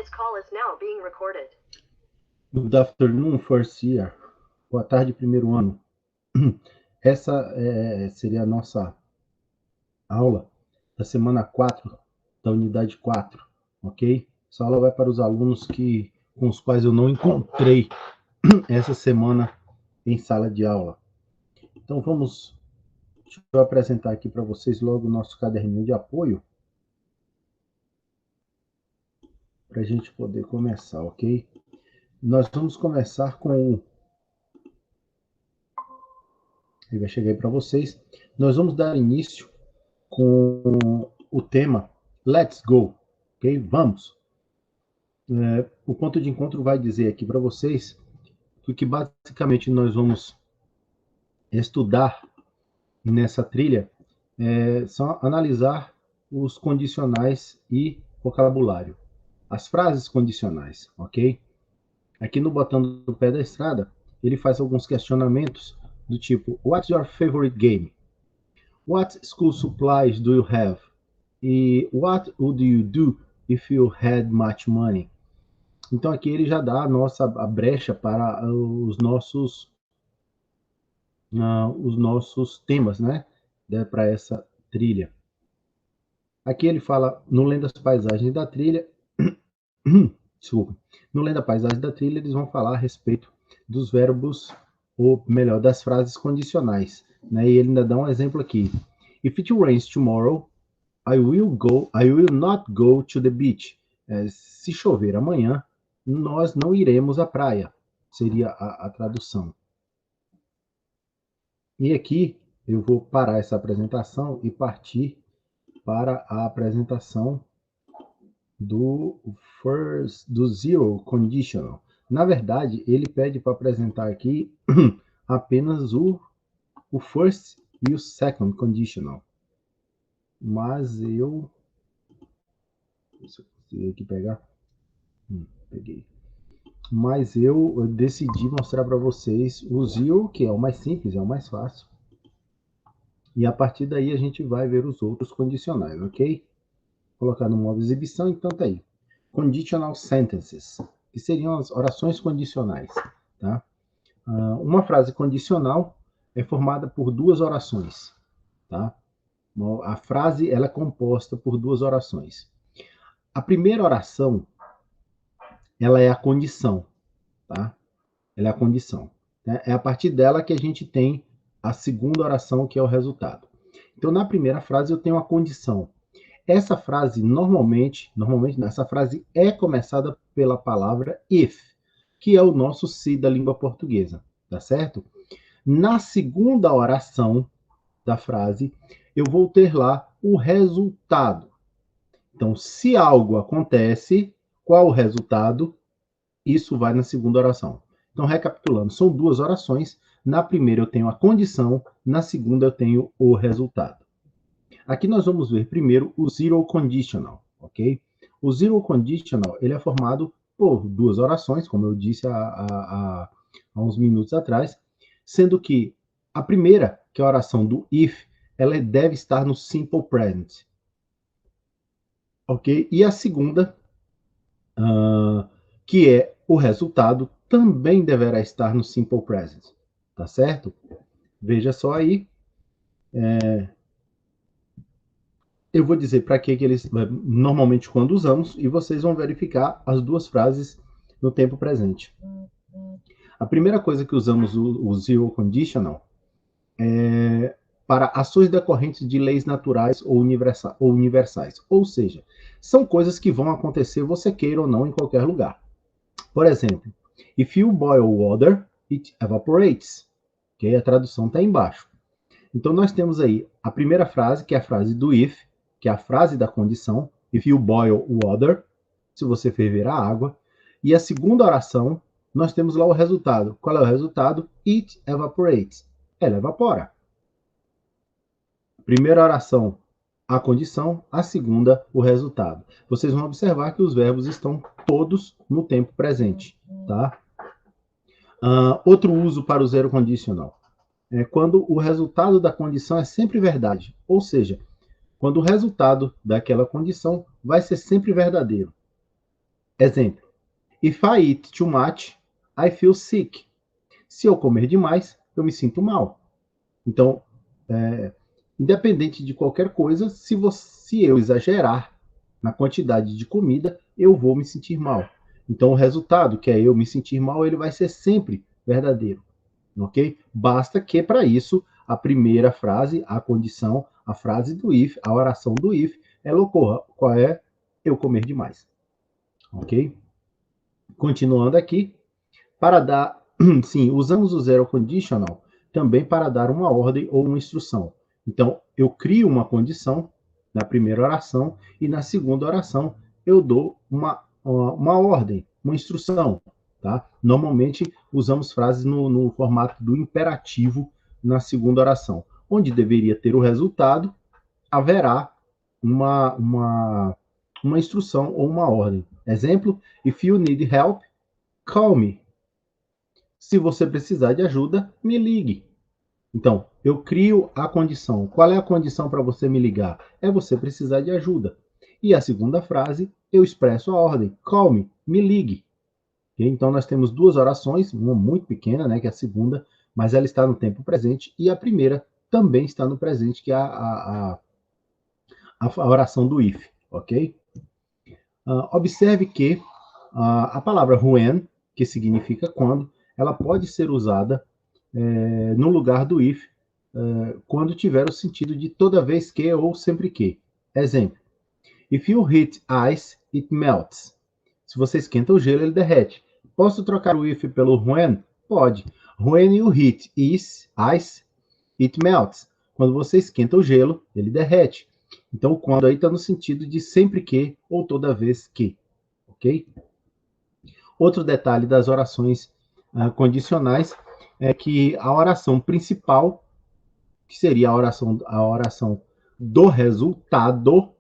This call is now being recorded. Good afternoon, first year. Boa tarde, primeiro ano. Essa seria a nossa aula da semana 4, da unidade 4, ok? Essa aula vai para os alunos com os quais eu não encontrei essa semana em sala de aula. Então deixa eu apresentar aqui para vocês logo o nosso caderninho de apoio, para a gente poder começar, ok? Nós vamos começar com ele vai chegar aí para vocês. Nós vamos dar início com o tema Let's Go, ok? Vamos. O ponto de encontro vai dizer aqui para vocês que basicamente nós vamos estudar nessa trilha só analisar os condicionais e vocabulário, as frases condicionais, ok? Aqui no Botando do Pé da Estrada, ele faz alguns questionamentos do tipo: What's your favorite game? What school supplies do you have? E what would you do if you had much money? Então aqui ele já dá a brecha para os nossos temas, né? Para essa trilha. Aqui ele fala no Lendo as Paisagens da Trilha. Desculpa. No Lendo a Paisagem da Trilha, eles vão falar a respeito dos verbos, ou melhor, das frases condicionais, né? E ele ainda dá um exemplo aqui. If it rains tomorrow, I will not go to the beach. Se chover amanhã, nós não iremos à praia. Seria a tradução. E aqui eu vou parar essa apresentação e partir para a apresentação do zero conditional. Na verdade, ele pede para apresentar aqui apenas o first e o second conditional. Mas deixa eu conseguir aqui pegar. Peguei. Mas eu decidi mostrar para vocês o zero, que é o mais simples, é o mais fácil. E a partir daí a gente vai ver os outros condicionais, ok? Vou colocar no modo exibição, então tá aí. Conditional sentences, que seriam as orações condicionais, tá? Uma frase condicional é formada por duas orações, tá? A frase ela é composta por duas orações. A primeira oração ela é a condição, tá? Ela é a condição. Né? É a partir dela que a gente tem a segunda oração, que é o resultado. Então, na primeira frase, eu tenho a condição. Essa frase, normalmente, essa frase é começada pela palavra if, que é o nosso se da língua portuguesa, tá certo? Na segunda oração da frase, eu vou ter lá o resultado. Então, se algo acontece, qual o resultado? Isso vai na segunda oração. Então, recapitulando, são duas orações. Na primeira eu tenho a condição, na segunda eu tenho o resultado. Aqui nós vamos ver primeiro o zero conditional, ok? O zero conditional, ele é formado por duas orações, como eu disse há uns minutos atrás, sendo que a primeira, que é a oração do if, ela deve estar no simple present, ok? E a segunda, que é o resultado, também deverá estar no simple present, tá certo? Veja só aí. Eu vou dizer para que eles, normalmente quando usamos, e vocês vão verificar as duas frases no tempo presente. A primeira coisa que usamos o zero conditional é para ações decorrentes de leis naturais ou universais. Ou seja, são coisas que vão acontecer, você queira ou não, em qualquer lugar. Por exemplo, if you boil water, it evaporates. Okay? A tradução está embaixo. Então, nós temos aí a primeira frase, que é a frase do if, que é a frase da condição. If you boil water, se você ferver a água. E a segunda oração, nós temos lá o resultado. Qual é o resultado? It evaporates. Ela evapora. Primeira oração, a condição. A segunda, o resultado. Vocês vão observar que os verbos estão todos no tempo presente, tá? Outro uso para o zero conditional é quando o resultado da condição é sempre verdade. Ou seja, quando o resultado daquela condição vai ser sempre verdadeiro. Exemplo. If I eat too much, I feel sick. Se eu comer demais, eu me sinto mal. Então, independente de qualquer coisa, se eu exagerar na quantidade de comida, eu vou me sentir mal. Então, o resultado, que é eu me sentir mal, ele vai ser sempre verdadeiro. Ok? Basta que, para isso, a primeira frase, a condição, a frase do if, a oração do if, ela ocorra. Qual é? Eu comer demais. Ok? Continuando aqui, para dar, sim, usamos o zero conditional também para dar uma ordem ou uma instrução. Então, eu crio uma condição na primeira oração e na segunda oração eu dou uma ordem, uma instrução. Tá? Normalmente usamos frases no formato do imperativo na segunda oração. Onde deveria ter o resultado, haverá uma instrução ou uma ordem. Exemplo, if you need help, call me. Se você precisar de ajuda, me ligue. Então, eu crio a condição. Qual é a condição para você me ligar? É você precisar de ajuda. E a segunda frase, eu expresso a ordem. Call me ligue. Então, nós temos duas orações, uma muito pequena, né, que é a segunda, mas ela está no tempo presente, e a primeira também está no presente, que é a oração do if, ok? Observe que a palavra when, que significa quando, ela pode ser usada no lugar do if, quando tiver o sentido de toda vez que ou sempre que. Exemplo, if you heat ice, it melts. Se você esquenta o gelo, ele derrete. Posso trocar o if pelo when? Pode. When you heat ice, it melts. Quando você esquenta o gelo, ele derrete. Então, o quando aí está no sentido de sempre que ou toda vez que. Ok? Outro detalhe das orações condicionais é que a oração principal, que seria a oração do resultado,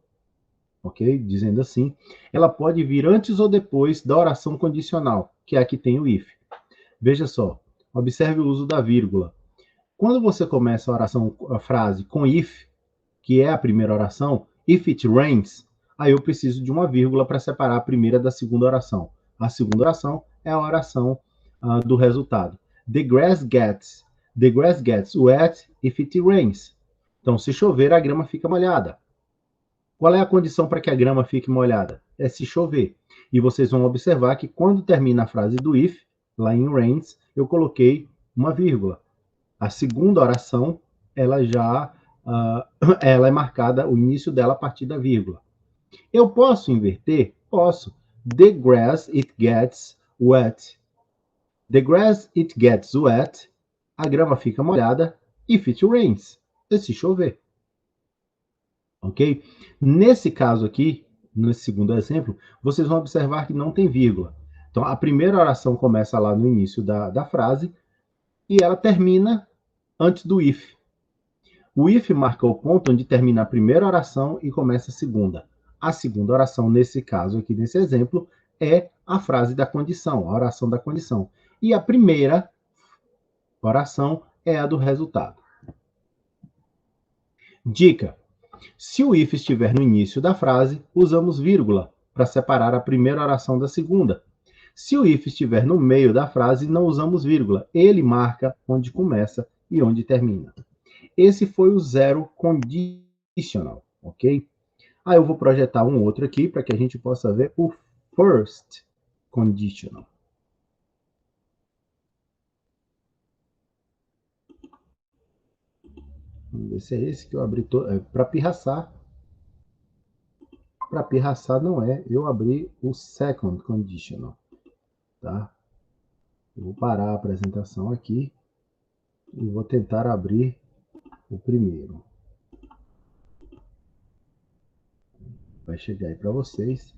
ok? Dizendo assim, ela pode vir antes ou depois da oração condicional, que é a que tem o if. Veja só, observe o uso da vírgula. Quando você começa a frase com if, que é a primeira oração, if it rains, aí eu preciso de uma vírgula para separar a primeira da segunda oração. A segunda oração é a oração do resultado. The grass gets wet if it rains. Então, se chover, a grama fica molhada. Qual é a condição para que a grama fique molhada? É se chover. E vocês vão observar que quando termina a frase do if, lá em rains, eu coloquei uma vírgula. A segunda oração, ela já ela é marcada, o início dela a partir da vírgula. Eu posso inverter? Posso. The grass, it gets wet. The grass, it gets wet. A grama fica molhada if it rains. Se chover. Ok? Nesse caso aqui, nesse segundo exemplo, vocês vão observar que não tem vírgula. Então, a primeira oração começa lá no início da frase e ela termina antes do if. O if marca o ponto onde termina a primeira oração e começa a segunda. A segunda oração, nesse caso aqui, nesse exemplo, é a frase da condição, a oração da condição. E a primeira oração é a do resultado. Dica: se o if estiver no início da frase, usamos vírgula para separar a primeira oração da segunda. Se o if estiver no meio da frase, não usamos vírgula. Ele marca onde começa e onde termina. Esse foi o zero conditional, ok? Aí eu vou projetar um outro aqui para que a gente possa ver o first conditional. Vamos ver se é esse que eu abri para pirraçar. Para pirraçar não é, eu abri o second conditional, tá? Eu vou parar a apresentação aqui e vou tentar abrir o primeiro. Vai chegar aí para vocês.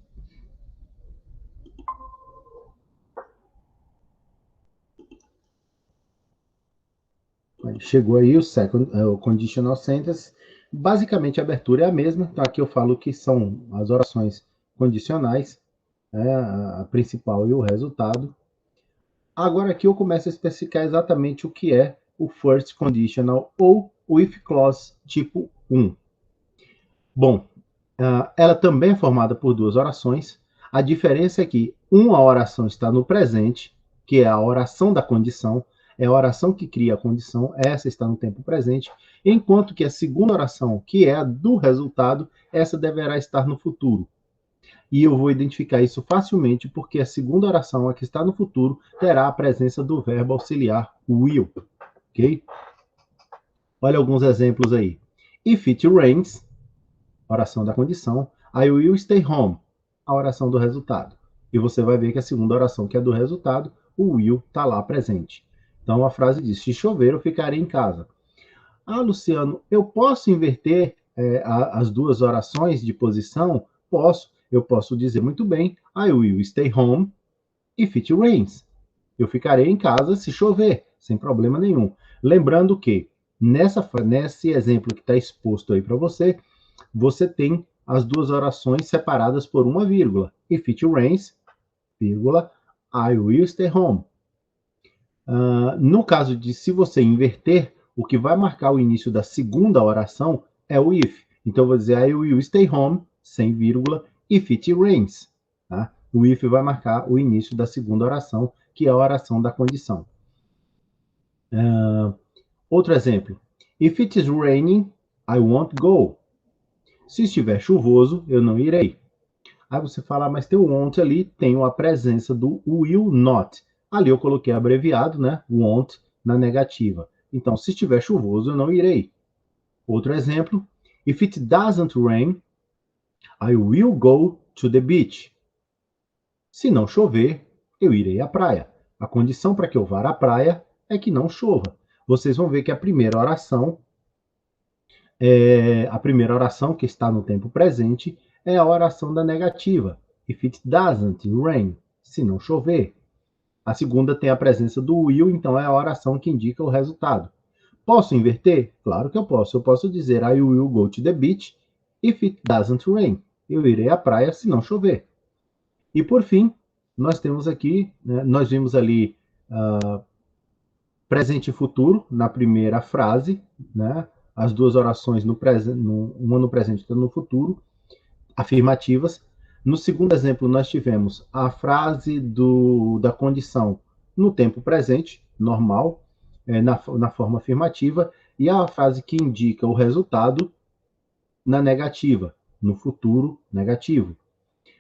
Chegou aí o conditional sentence. Basicamente a abertura é a mesma. Então aqui eu falo que são as orações condicionais, a principal e o resultado. Agora aqui eu começo a especificar exatamente o que é o first conditional ou o if clause tipo 1. Bom, ela também é formada por duas orações. A diferença é que uma oração está no presente, que é a oração da condição, é a oração que cria a condição, essa está no tempo presente, enquanto que a segunda oração, que é a do resultado, essa deverá estar no futuro. E eu vou identificar isso facilmente porque a segunda oração, a que está no futuro, terá a presença do verbo auxiliar will, ok? Olha alguns exemplos aí. If it rains, oração da condição, I will stay home, a oração do resultado. E você vai ver que a segunda oração, que é do resultado, o will está lá presente. Então a frase diz: se chover, eu ficarei em casa. Ah, Luciano, eu posso inverter as duas orações de posição? Posso. Eu posso dizer muito bem: I will stay home if it rains. Eu ficarei em casa se chover, sem problema nenhum. Lembrando que nesse exemplo que está exposto aí para você, você tem as duas orações separadas por uma vírgula. If it rains, vírgula, I will stay home. No caso de se você inverter, o que vai marcar o início da segunda oração é o if. Então, eu vou dizer I will stay home, sem vírgula, if it rains. Tá? O if vai marcar o início da segunda oração, que é a oração da condição. Outro exemplo. If it is raining, I won't go. Se estiver chuvoso, eu não irei. Aí você fala, mas tem o won't ali, tem a presença do will not. Ali eu coloquei abreviado, né? Won't na negativa. Então, se estiver chuvoso, eu não irei. Outro exemplo. If it doesn't rain, I will go to the beach. Se não chover, eu irei à praia. A condição para que eu vá à praia é que não chova. Vocês vão ver que a primeira oração que está no tempo presente é a oração da negativa. If it doesn't rain, se não chover. A segunda tem a presença do will, então é a oração que indica o resultado. Posso inverter? Claro que eu posso. Eu posso dizer I will go to the beach if it doesn't rain. Eu irei à praia se não chover. E por fim, nós temos aqui, né, nós vimos ali presente e futuro na primeira frase, né? As duas orações uma no presente e outra no futuro, afirmativas. No segundo exemplo, nós tivemos a frase da condição no tempo presente, normal, na forma afirmativa, e a frase que indica o resultado na negativa, no futuro negativo.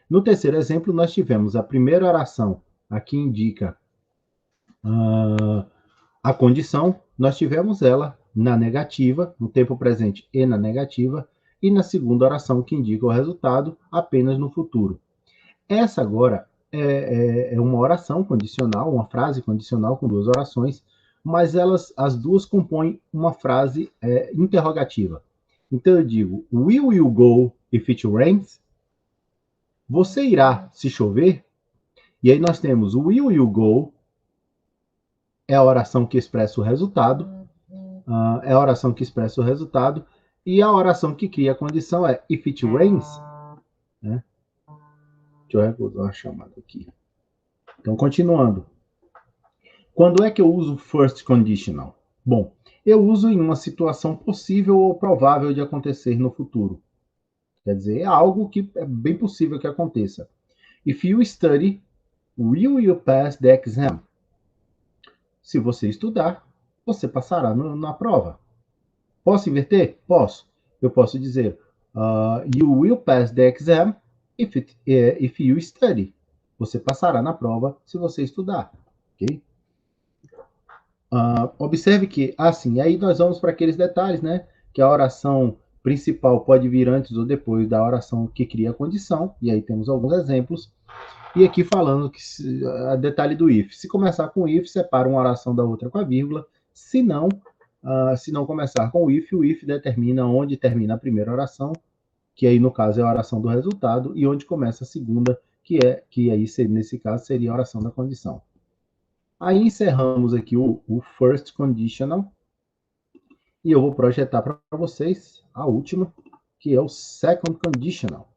No terceiro exemplo, nós tivemos a primeira oração, a que indica a condição, nós tivemos ela na negativa, no tempo presente e na negativa, e na segunda oração, que indica o resultado, apenas no futuro. Essa agora é uma oração condicional, uma frase condicional com duas orações, mas as duas compõem uma frase interrogativa. Então eu digo, will you go if it rains? Você irá se chover? E aí nós temos o will you go, é a oração que expressa o resultado, é a oração que expressa o resultado, e a oração que cria a condição é if it rains, né? Deixa eu recusar uma chamada aqui. Então, continuando. Quando é que eu uso first conditional? Bom, eu uso em uma situação possível ou provável de acontecer no futuro. Quer dizer, é algo que é bem possível que aconteça. If you study, will you pass the exam? Se você estudar, você passará na prova. Posso inverter? Posso. Eu posso dizer, you will pass the exam if you study. Você passará na prova se você estudar. Ok? Observe que, assim, aí nós vamos para aqueles detalhes, né? Que a oração principal pode vir antes ou depois da oração que cria a condição, e aí temos alguns exemplos. E aqui falando que a detalhe do if. Se começar com if, separa uma oração da outra com a vírgula. Se não começar com o if determina onde termina a primeira oração, que aí no caso é a oração do resultado, e onde começa a segunda, que aí nesse caso seria a oração da condição. Aí encerramos aqui o first conditional. E eu vou projetar para vocês a última, que é o second conditional.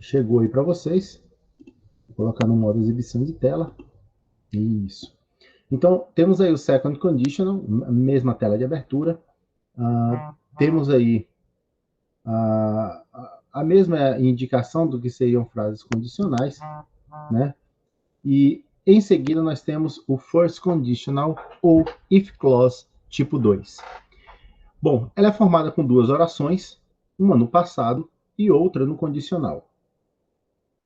Chegou aí para vocês. Vou colocar no modo exibição de tela. Isso. Então, temos aí o second conditional, mesma tela de abertura. Temos aí a mesma indicação do que seriam frases condicionais, né? E em seguida nós temos o first conditional ou if clause tipo 2. Bom, ela é formada com duas orações, uma no passado e outra no condicional.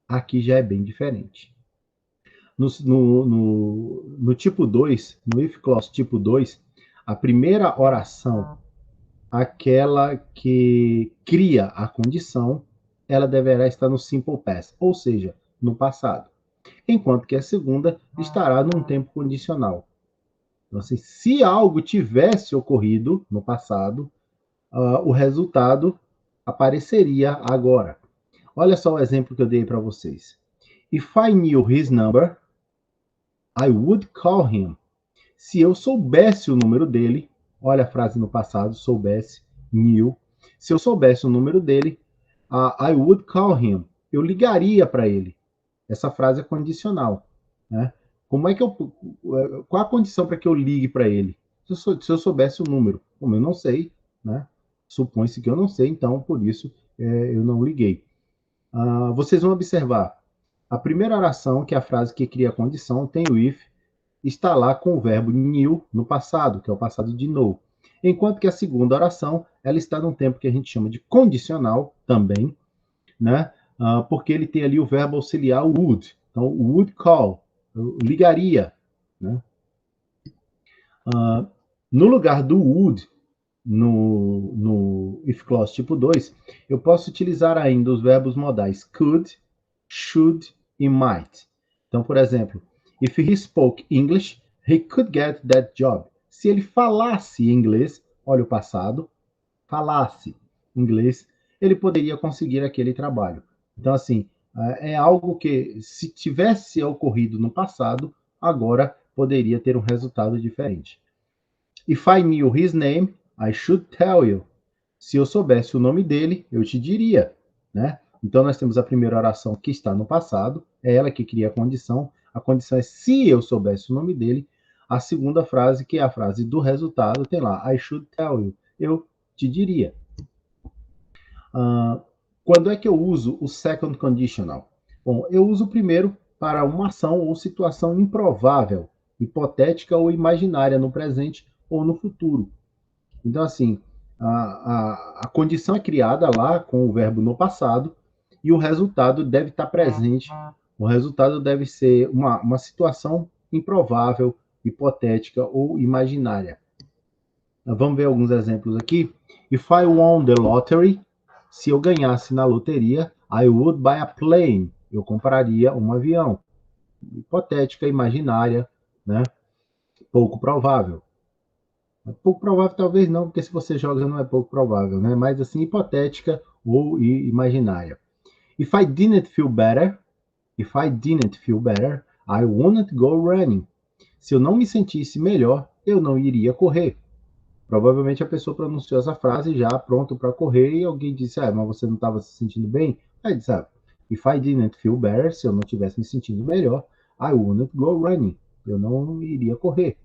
Aqui já é bem diferente. No tipo 2, no if clause tipo 2, a primeira oração, aquela que cria a condição, ela deverá estar no simple past, ou seja, no passado. Enquanto que a segunda estará num tempo condicional. Então, assim, se algo tivesse ocorrido no passado, o resultado apareceria agora. Olha só o exemplo que eu dei para vocês. If I knew his number, I would call him. Se eu soubesse o número dele, olha a frase no passado, soubesse, knew. Se eu soubesse o número dele, I would call him. Eu ligaria para ele. Essa frase é condicional, né? Como é que qual a condição para que eu ligue para ele? Se eu soubesse o número, como eu não sei, né? Supõe-se que eu não sei, então por isso eu não liguei. Vocês vão observar a primeira oração, que é a frase que cria a condição, tem o if, está lá com o verbo knew no passado, que é o passado de know. Enquanto que a segunda oração, ela está num tempo que a gente chama de condicional também, né? Porque ele tem ali o verbo auxiliar would. Então, would call, eu ligaria, né? No lugar do would, no if clause tipo 2, eu posso utilizar ainda os verbos modais could, should e might. Então, por exemplo, if he spoke English, he could get that job. Se ele falasse inglês, olha o passado, falasse inglês, ele poderia conseguir aquele trabalho. Então, assim, é algo que, se tivesse ocorrido no passado, agora poderia ter um resultado diferente. If I knew his name, I should tell you. Se eu soubesse o nome dele, eu te diria, né? Então, nós temos a primeira oração que está no passado, é ela que cria a condição. A condição é se eu soubesse o nome dele. A segunda frase, que é a frase do resultado, tem lá, I should tell you. Eu te diria. Quando é que eu uso o second conditional? Bom, eu uso primeiro para uma ação ou situação improvável, hipotética ou imaginária no presente ou no futuro. Então, assim, a condição é criada lá com o verbo no passado e o resultado deve estar presente. O resultado deve ser uma situação improvável, hipotética ou imaginária. Vamos ver alguns exemplos aqui. If I won the lottery, se eu ganhasse na loteria, I would buy a plane. Eu compraria um avião. Hipotética, imaginária, né? Pouco provável. Pouco provável talvez não, porque se você joga não é pouco provável, né? Mas assim, hipotética ou imaginária. If I didn't feel better, I wouldn't go running. Se eu não me sentisse melhor, eu não iria correr. Provavelmente a pessoa pronunciou essa frase já pronto para correr e alguém disse, mas você não estava se sentindo bem? Aí disse, if I didn't feel better, se eu não tivesse me sentindo melhor, I wouldn't go running. Eu não iria correr.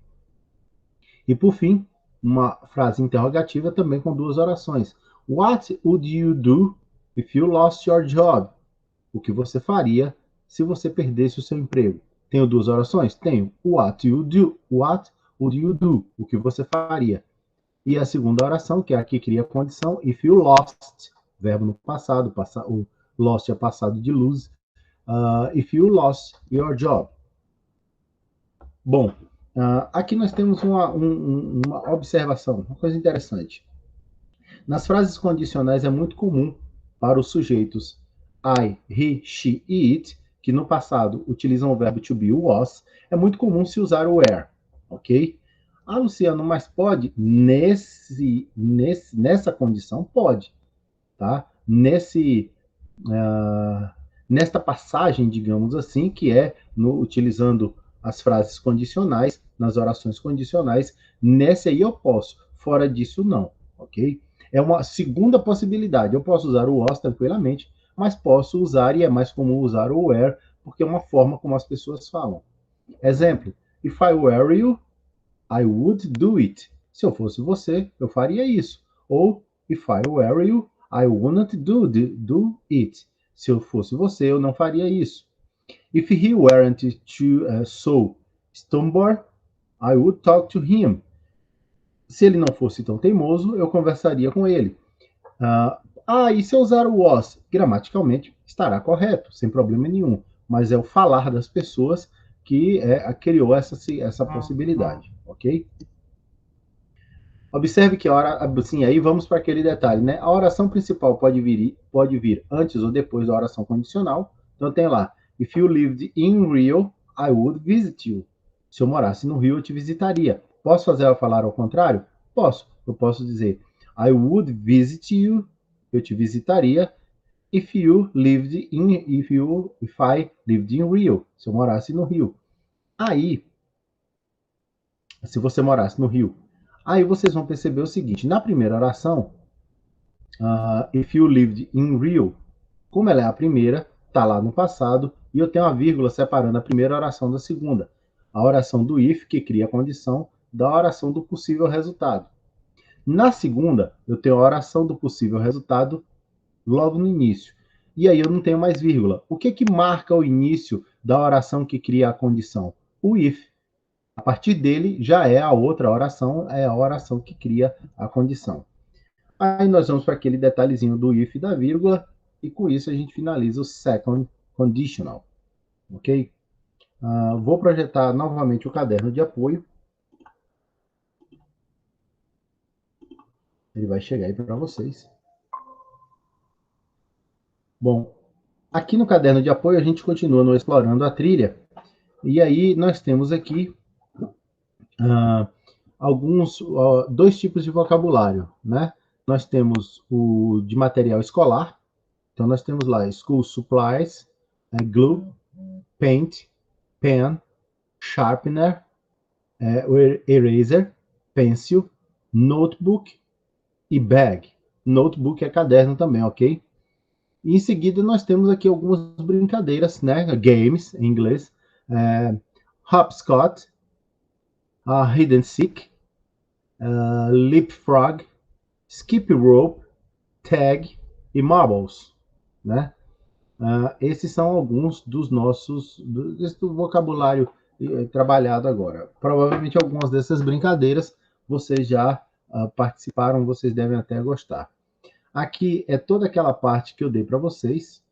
E por fim, uma frase interrogativa também com duas orações. What would you do if you lost your job? O que você faria se você perdesse o seu emprego? Tenho duas orações? Tenho. What would you do? O que você faria? E a segunda oração, que é a que cria a condição, if you lost, verbo no passado, o lost é passado de lose, if you lost your job. Bom, aqui nós temos uma observação, uma coisa interessante. Nas frases condicionais é muito comum para os sujeitos I, he, she e it, que no passado utilizam o verbo to be, was, é muito comum se usar o were, ok? Luciano, mas pode? Nessa condição, pode, tá? Nesta passagem, digamos assim, que é utilizando as frases condicionais, nas orações condicionais, nessa aí eu posso, fora disso não, ok? É uma segunda possibilidade, eu posso usar o was tranquilamente, mas posso usar, e é mais comum usar o were, porque é uma forma como as pessoas falam. Exemplo, if I were you, I would do it. Se eu fosse você, eu faria isso. Ou, if I were you, I wouldn't do it. Se eu fosse você, eu não faria isso. If he weren't so stubborn, I would talk to him. Se ele não fosse tão teimoso, eu conversaria com ele. E se eu usar o was? Gramaticalmente estará correto, sem problema nenhum. Mas é o falar das pessoas que criou essa possibilidade, ok? Observe que aí vamos para aquele detalhe, né? A oração principal pode vir antes ou depois da oração condicional. Então tem lá, if you lived in Rio, I would visit you. Se eu morasse no Rio, eu te visitaria. Posso fazer ela falar ao contrário? Posso. Eu posso dizer, I would visit you, eu te visitaria, if I lived in Rio, se eu morasse no Rio. Aí, se você morasse no Rio, aí vocês vão perceber o seguinte, na primeira oração, if you lived in Rio, como ela é a primeira, está lá no passado, e eu tenho uma vírgula separando a primeira oração da segunda. A oração do if, que cria a condição, da oração do possível resultado. Na segunda, eu tenho a oração do possível resultado logo no início. E aí eu não tenho mais vírgula. O que marca o início da oração que cria a condição? O if. A partir dele já é a outra oração, é a oração que cria a condição. Aí nós vamos para aquele detalhezinho do if da vírgula, e com isso a gente finaliza o second conditional. Ok? Vou projetar novamente o caderno de apoio. Ele vai chegar aí para vocês. Bom, aqui no caderno de apoio a gente continua no Explorando a Trilha. E aí nós temos aqui dois tipos de vocabulário, né? Nós temos o de material escolar. Então nós temos lá school supplies, glue, paint, pen, sharpener, eraser, pencil, notebook e bag. Notebook é caderno também, ok? E em seguida nós temos aqui algumas brincadeiras, né? Games, em inglês. Hopscotch, hide and seek, leapfrog, skip rope, tag e marbles, né? Esses são alguns dos nossos do vocabulário trabalhado agora. Provavelmente algumas dessas brincadeiras vocês já participaram, vocês devem até gostar. Aqui é toda aquela parte que eu dei para vocês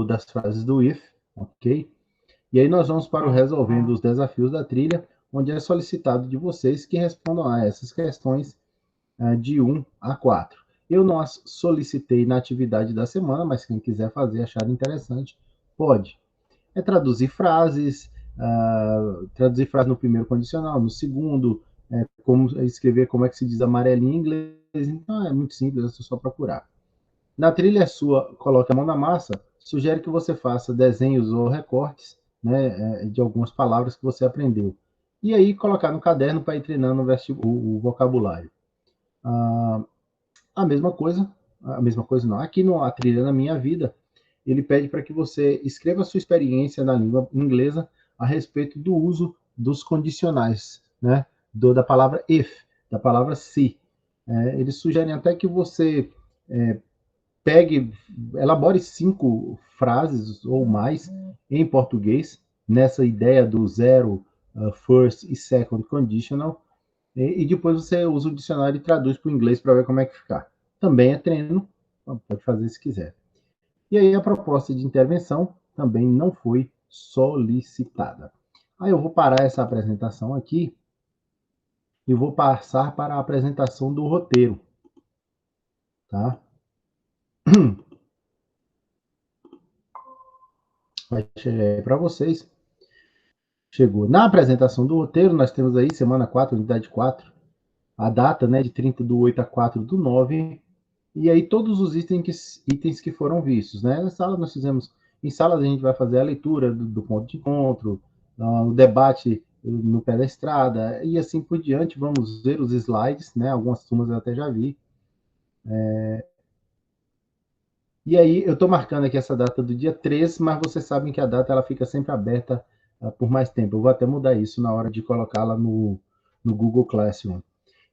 das frases do if, ok? E aí nós vamos para o resolvendo os desafios da trilha, onde é solicitado de vocês que respondam a essas questões de 1 a 4. Eu não as solicitei na atividade da semana, mas quem quiser fazer, achar interessante, pode. É traduzir frases no primeiro condicional, no segundo, escrever como é que se diz amarelinho em inglês. Então é muito simples, é só procurar. Na trilha sua, coloque a mão na massa, sugere que você faça desenhos ou recortes, né, de algumas palavras que você aprendeu. E aí colocar no caderno para ir treinando o vocabulário. A mesma coisa não. Aqui no A Trilha na Minha Vida, ele pede para que você escreva a sua experiência na língua inglesa a respeito do uso dos condicionais, né? Da palavra if, da palavra se. Eles sugerem até que você elabore 5 frases ou mais em português, nessa ideia do zero, first e second conditional, e depois você usa o dicionário e traduz para o inglês para ver como é que ficar. Também é treino, pode fazer se quiser. E aí a proposta de intervenção também não foi solicitada. Aí eu vou parar essa apresentação aqui e vou passar para a apresentação do roteiro. Tá? Vai chegar aí para vocês. Chegou. Na apresentação do roteiro, nós temos aí semana 4, unidade 4, a data, né, de 30 do 8 a 4 do 9, e aí todos os itens que foram vistos, né? Na sala nós fizemos, em salas a gente vai fazer a leitura do ponto de encontro, o debate no pé da estrada, e assim por diante. Vamos ver os slides, né? Algumas turmas eu até já vi. E aí eu estou marcando aqui essa data do dia 3, mas vocês sabem que a data ela fica sempre aberta por mais tempo. Eu vou até mudar isso na hora de colocá-la no Google Classroom.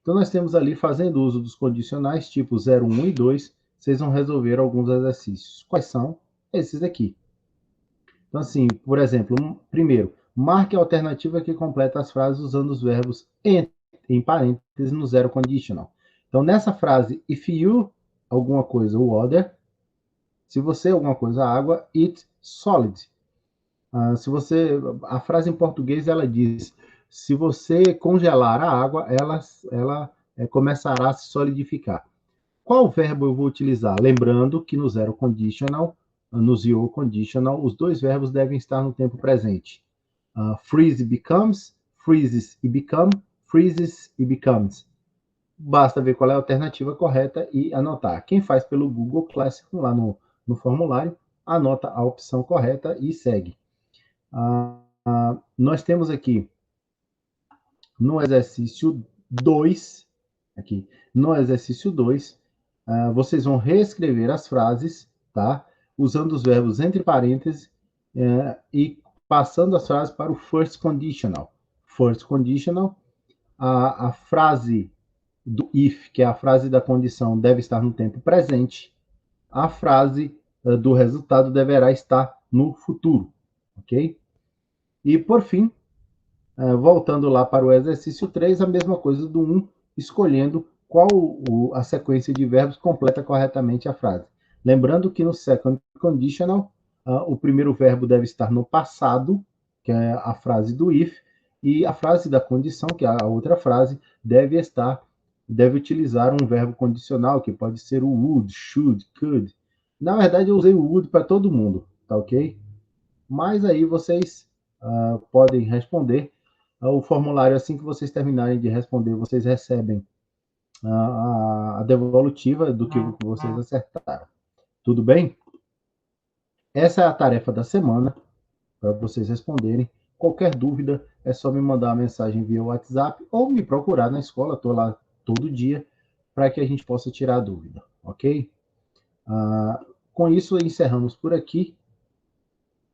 Então, nós temos ali, fazendo uso dos condicionais, tipo 0, 1 e 2, vocês vão resolver alguns exercícios. Quais são? Esses aqui. Então, assim, por exemplo, primeiro, marque a alternativa que completa as frases usando os verbos em parênteses no zero conditional. Então, nessa frase, if you, alguma coisa, water, se você, alguma coisa, água, it, solid. Se você, a frase em português, ela diz, se você congelar a água, ela começará a se solidificar. Qual verbo eu vou utilizar? Lembrando que no zero conditional, no zero conditional, os dois verbos devem estar no tempo presente. Freeze becomes, freezes e become, freezes e becomes. Basta ver qual é a alternativa correta e anotar. Quem faz pelo Google Classroom, lá no formulário, anota a opção correta e segue. Nós temos aqui, no exercício 2, vocês vão reescrever as frases, tá? Usando os verbos entre parênteses e passando as frases para o first conditional. First conditional, a frase do if, que é a frase da condição, deve estar no tempo presente. A frase do resultado deverá estar no futuro, ok? E, por fim, voltando lá para o exercício 3, a mesma coisa do 1, escolhendo qual a sequência de verbos completa corretamente a frase. Lembrando que no second conditional, o primeiro verbo deve estar no passado, que é a frase do if, e a frase da condição, que é a outra frase, deve utilizar um verbo condicional, que pode ser o would, should, could. Na verdade, eu usei o would para todo mundo, tá ok? Mas aí vocês podem responder. O formulário, assim que vocês terminarem de responder, vocês recebem a devolutiva do que vocês acertaram. Tudo bem? Essa é a tarefa da semana, para vocês responderem. Qualquer dúvida, é só me mandar uma mensagem via WhatsApp ou me procurar na escola, estou lá todo dia, para que a gente possa tirar a dúvida, ok? Com isso, encerramos por aqui,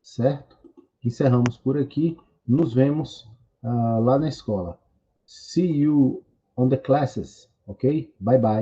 certo? Encerramos por aqui. Nos vemos lá na escola. See you on the classes, ok? Bye bye.